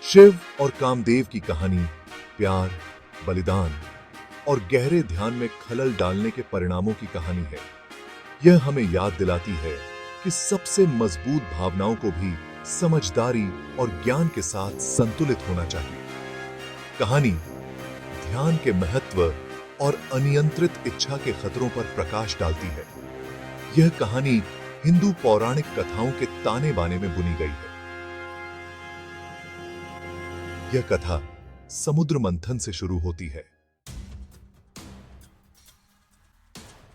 शिव और कामदेव की कहानी प्यार, बलिदान और गहरे ध्यान में खलल डालने के परिणामों की कहानी है। यह हमें याद दिलाती है कि सबसे मजबूत भावनाओं को भी समझदारी और ज्ञान के साथ संतुलित होना चाहिए। कहानी ध्यान के महत्व और अनियंत्रित इच्छा के खतरों पर प्रकाश डालती है। यह कहानी हिंदू पौराणिक कथाओं के ताने बाने में बुनी गई है। यह कथा समुद्र मंथन से शुरू होती है।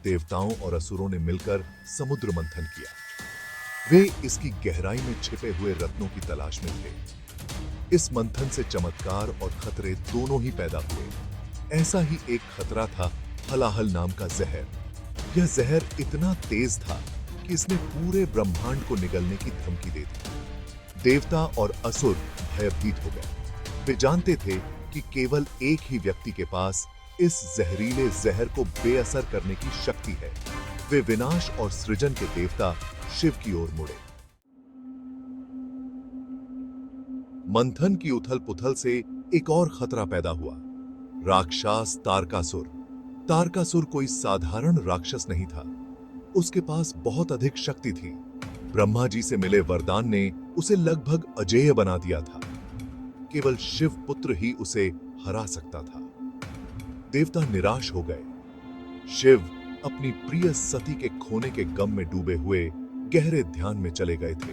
देवताओं और असुरों ने मिलकर समुद्र मंथन किया। वे इसकी गहराई में छिपे हुए रत्नों की तलाश में थे। इस मंथन से चमत्कार और खतरे दोनों ही पैदा हुए। ऐसा ही एक खतरा था हलाहल नाम का जहर। यह जहर इतना तेज था कि इसने पूरे ब्रह्मांड को निगलने की धमकी दे दी। देवता और असुर भयभीत हो गए। वे जानते थे कि केवल एक ही व्यक्ति के पास इस जहरीले जहर को बेअसर करने की शक्ति है। वे विनाश और सृजन के देवता शिव की ओर मुड़े। मंथन की उथल पुथल से एक और खतरा पैदा हुआ। राक्षस तारकासुर। तारकासुर कोई साधारण राक्षस नहीं था। उसके पास बहुत अधिक शक्ति थी। ब्रह्मा जी से मिले वरदान ने उसे लगभग अजेय बना दिया था। केवल शिव पुत्र ही उसे हरा सकता था। देवता निराश हो गए। शिव अपनी प्रिय सती के खोने के गम में डूबे हुए गहरे ध्यान में चले गए थे।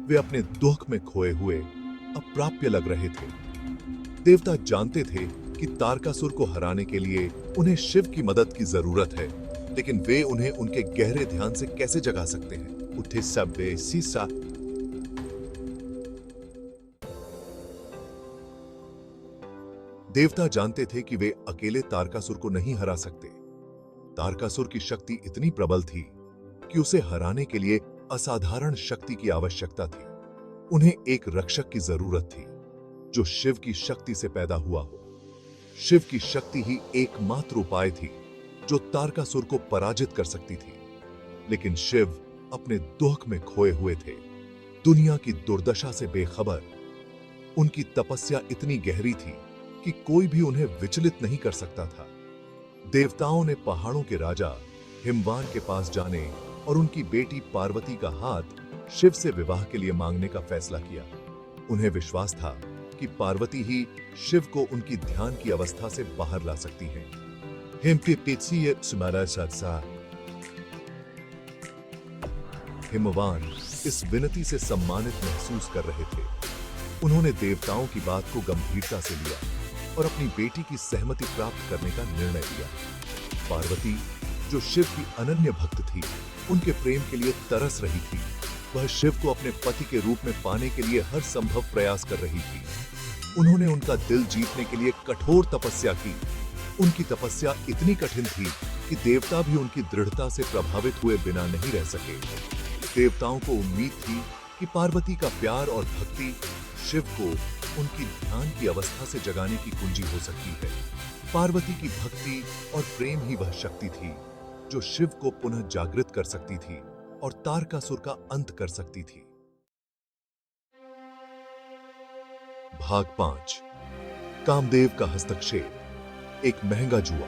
वे अपने दुख में खोए हुए अप्राप्य लग रहे थे। देवता जानते थे कि तारकासुर को हराने के लिए उन्हें शिव की मदद की जरूरत है, लेकिन वे उन्हें उनके गहरे ध्यान से कैसे जगा सकते हैं? उठे सब्बे सीसा। देवता जानते थे कि वे अकेले तारकासुर को नहीं हरा सकते। तारकासुर की शक्ति इतनी प्रबल थी कि उसे हराने के लिए असाधारण शक्ति की आवश्यकता थी। उन्हें एक रक्षक की जरूरत थी जो शिव की शक्ति से पैदा हुआ हो। शिव की शक्ति ही एकमात्र उपाय थी जो तारकासुर को पराजित कर सकती थी। लेकिन शिव अपने दुख में खोए हुए थे, दुनिया की दुर्दशा से बेखबर। उनकी तपस्या इतनी गहरी थी कि कोई भी उन्हें विचलित नहीं कर सकता था। देवताओं ने पहाड़ों के राजा हिमवान के पास जाने और उनकी बेटी पार्वती का हाथ शिव से विवाह के लिए मांगने का फैसला किया। उन्हें विश्वास था कि पार्वती ही शिव को उनकी ध्यान की अवस्था से बाहर ला सकती है। हिमवान इस विनती से सम्मानित महसूस कर रहे थे। उन्होंने देवताओं की बात को गंभीरता से लिया और अपनी बेटी की सहमति प्राप्त करने का निर्णय लिया। पार्वती, जो शिव की अनन्य भक्त थी, उनके प्रेम के लिए तरस रही थी। वह शिव को अपने पति के रूप में पाने के लिए हर संभव प्रयास कर रही थी। उन्होंने उनका दिल जीतने के लिए कठोर तपस्या की। उनकी तपस्या इतनी कठिन थी कि देवता भी उनकी दृढ़ता से प्रभावित हुए बिना नहीं रह सके। देवताओं को उम्मीद थी कि पार्वती का प्यार और भक्ति शिव को उनकी ध्यान की अवस्था से जगाने की कुंजी हो सकती है। पार्वती की भक्ति और प्रेम ही वह शक्ति थी जो शिव को पुनः जागृत कर सकती थी और तारकासुर का अंत कर सकती थी। भाग 5। कामदेव का हस्तक्षेप, एक महंगा जुआ।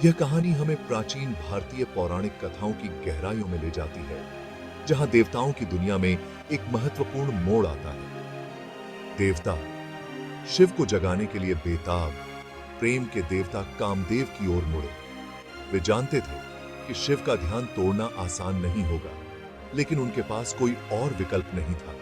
यह कहानी हमें प्राचीन भारतीय पौराणिक कथाओं की गहराइयों में ले जाती है, जहां देवताओं की दुनिया में एक महत्वपूर्ण मोड़ आता है। देवता शिव को जगाने के लिए बेताब प्रेम के देवता कामदेव की ओर मुड़े। वे जानते थे कि शिव का ध्यान तोड़ना आसान नहीं होगा, लेकिन उनके पास कोई और विकल्प नहीं था।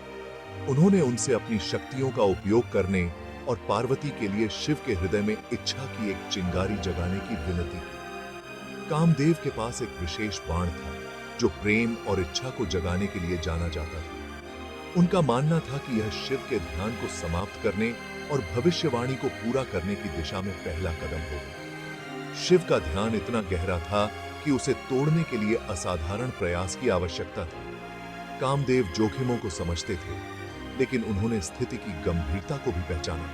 उन्होंने उनसे अपनी शक्तियों का उपयोग करने और पार्वती के लिए शिव के हृदय में इच्छा की एक चिंगारी जगाने की विनती की। कामदेव के पास एक विशेष बाण था जो प्रेम और इच्छा को जगाने के लिए जाना जाता था। उनका मानना था कि यह शिव के ध्यान को समाप्त करने और भविष्यवाणी को पूरा करने की दिशा में पहला कदम होगा। शिव का ध्यान इतना गहरा था कि उसे तोड़ने के लिए असाधारण प्रयास की आवश्यकता थी। कामदेव जोखिमों को समझते थे, लेकिन उन्होंने स्थिति की गंभीरता को भी पहचाना।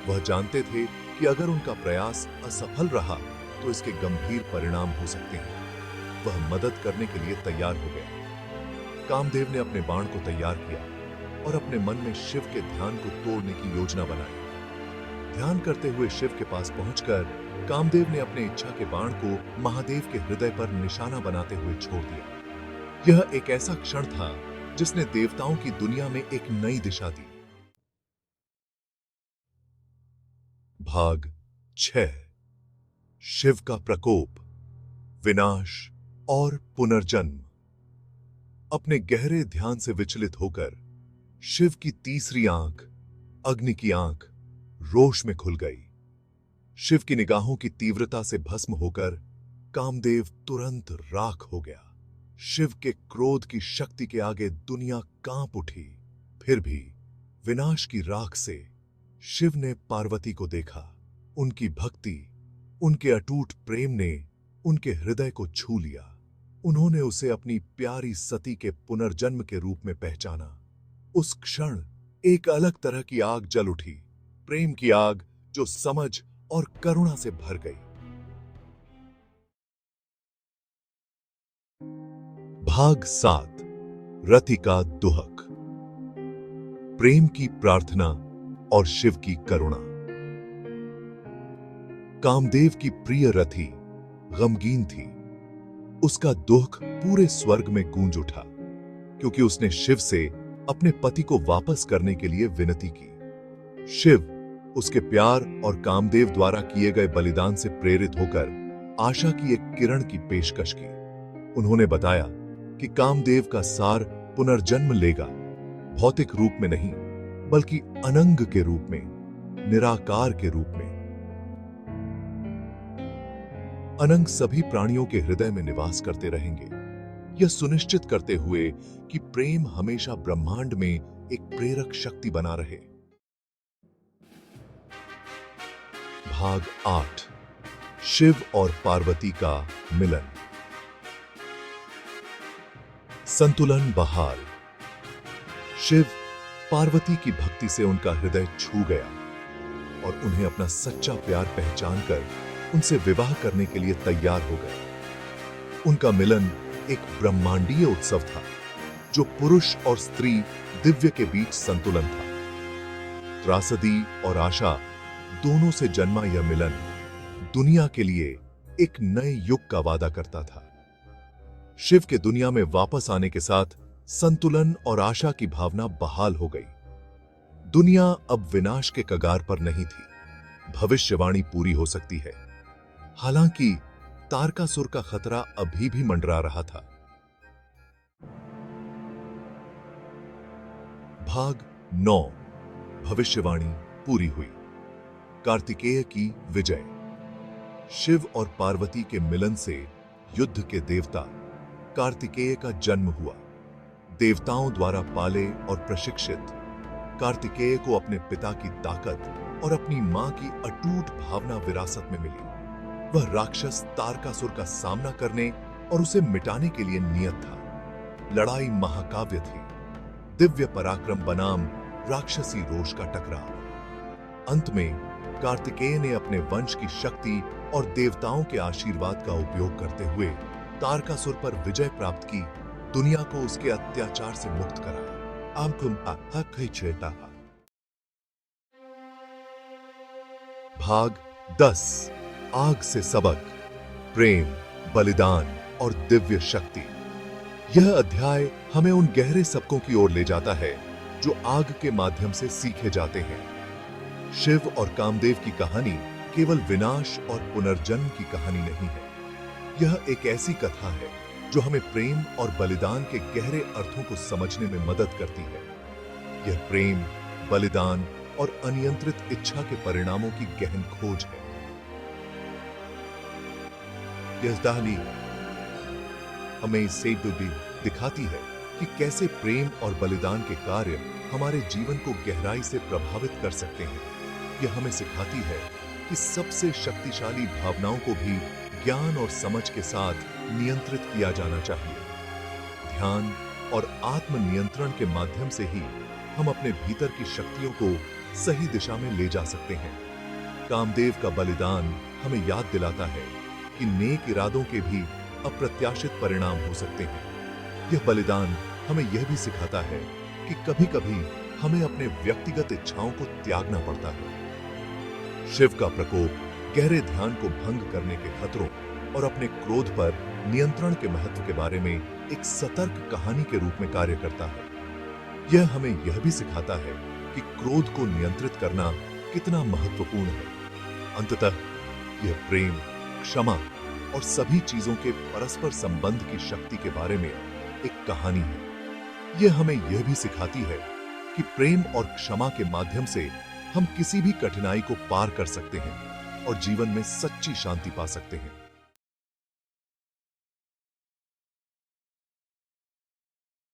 वह जानते थे कि अगर उनका प्रयास असफल रहा तो इसके गंभीर परिणाम हो सकते हैं। वह मदद करने के लिए तैयार हो गया। कामदेव ने अपने बाण को तैयार किया। और अपने मन में शिव के ध्यान को तोड़ने की योजना बनाई। ध्यान करते हुए शिव के पास पहुंचकर कामदेव ने अपने इच्छा के बाण को महादेव के हृदय पर निशाना बनाते हुए छोड़ दिया। यह एक ऐसा क्षण था जिसने देवताओं की दुनिया में एक नई दिशा दी। भाग 6 शिव का प्रकोप, विनाश और पुनर्जन्म। अपने गहरे ध्यान से विचलित होकर शिव की तीसरी आंख, अग्नि की आंख, रोष में खुल गई। शिव की निगाहों की तीव्रता से भस्म होकर कामदेव तुरंत राख हो गया। शिव के क्रोध की शक्ति के आगे दुनिया कांप उठी। फिर भी विनाश की राख से शिव ने पार्वती को देखा। उनकी भक्ति, उनके अटूट प्रेम ने उनके हृदय को छू लिया। उन्होंने उसे अपनी प्यारी सती के पुनर्जन्म के रूप में पहचाना। उस क्षण एक अलग तरह की आग जल उठी, प्रेम की आग जो समझ और करुणा से भर गई। भाग 7 रति का दुहक, प्रेम की प्रार्थना और शिव की करुणा। कामदेव की प्रिय रति गमगीन थी। उसका दुख पूरे स्वर्ग में गूंज उठा क्योंकि उसने शिव से अपने पति को वापस करने के लिए विनती की। शिव उसके प्यार और कामदेव द्वारा किए गए बलिदान से प्रेरित होकर आशा की एक किरण की पेशकश की। उन्होंने बताया कि कामदेव का सार पुनर्जन्म लेगा, भौतिक रूप में नहीं बल्कि अनंग के रूप में, निराकार के रूप में। अनंग सभी प्राणियों के हृदय में निवास करते रहेंगे, यह सुनिश्चित करते हुए कि प्रेम हमेशा ब्रह्मांड में एक प्रेरक शक्ति बना रहे। भाग 8 शिव और पार्वती का मिलन, संतुलन बहाल। शिव पार्वती की भक्ति से उनका हृदय छू गया और उन्हें अपना सच्चा प्यार पहचानकर उनसे विवाह करने के लिए तैयार हो गए। उनका मिलन एक ब्रह्मांडीय उत्सव था जो पुरुष और स्त्री दिव्य के बीच संतुलन था। त्रासदी और आशा दोनों से जन्मा यह मिलन दुनिया के लिए एक नए युग का वादा करता था। शिव के दुनिया में वापस आने के साथ संतुलन और आशा की भावना बहाल हो गई। दुनिया अब विनाश के कगार पर नहीं थी। भविष्यवाणी पूरी हो सकती है। हालांकि तारकासुर का खतरा अभी भी मंडरा रहा था। भाग 9 भविष्यवाणी पूरी हुई, कार्तिकेय की विजय। शिव और पार्वती के मिलन से युद्ध के देवता कार्तिकेय का जन्म हुआ। देवताओं द्वारा पाले और प्रशिक्षित कार्तिकेय को अपने पिता की ताकत और अपनी मां की अटूट भावना विरासत में मिली। वह राक्षस तारकासुर का सामना करने और उसे मिटाने के लिए नियत था। लड़ाई महाकाव्य थी, दिव्य पराक्रम बनाम राक्षसी रोष का टकराव। अंत में कार्तिकेय ने अपने वंश की शक्ति और देवताओं के आशीर्वाद का उपयोग करते हुए तारकासुर पर विजय प्राप्त की, दुनिया को उसके अत्याचार से मुक्त कराया। भाग 10 आग से सबक, प्रेम, बलिदान और दिव्य शक्ति। यह अध्याय हमें उन गहरे सबकों की ओर ले जाता है जो आग के माध्यम से सीखे जाते हैं। शिव और कामदेव की कहानी केवल विनाश और पुनर्जन्म की कहानी नहीं है। यह एक ऐसी कथा है जो हमें प्रेम और बलिदान के गहरे अर्थों को समझने में मदद करती है। यह प्रेम, बलिदान और अनियंत्रित इच्छा के परिणामों की गहन खोज है। यह कहानी हमें इससे भी दिखाती है कि कैसे प्रेम और बलिदान के कार्य हमारे जीवन को गहराई से प्रभावित कर सकते हैं। यह हमें सिखाती है कि सबसे शक्तिशाली भावनाओं को भी ज्ञान और समझ के साथ नियंत्रित किया जाना चाहिए। ध्यान और आत्म नियंत्रण के माध्यम से ही हम अपने भीतर की शक्तियों को सही दिशा में ले जा सकते हैं। कामदेव का बलिदान हमें याद दिलाता है कि नेक इरादों के भी अप्रत्याशित परिणाम हो सकते हैं। यह बलिदान हमें यह भी सिखाता है कि कभी-कभी हमें अपने व्यक्तिगत इच्छाओं को त्यागना पड़ता है। शिव का प्रकोप गहरे ध्यान को भंग करने के खतरों और अपने क्रोध पर नियंत्रण के महत्व के बारे में एक सतर्क कहानी के रूप में कार्य करता है। यह हमें यह भी सिखाता है कि क्रोध को नियंत्रित करना कितना महत्वपूर्ण है। अंततः यह प्रेम, क्षमा और सभी चीजों के परस्पर संबंध की शक्ति के बारे में एक कहानी है। यह हमें यह भी सिखाती है कि प्रेम और क्षमा के माध्यम से हम किसी भी कठिनाई को पार कर सकते हैं और जीवन में सच्ची शांति पा सकते हैं।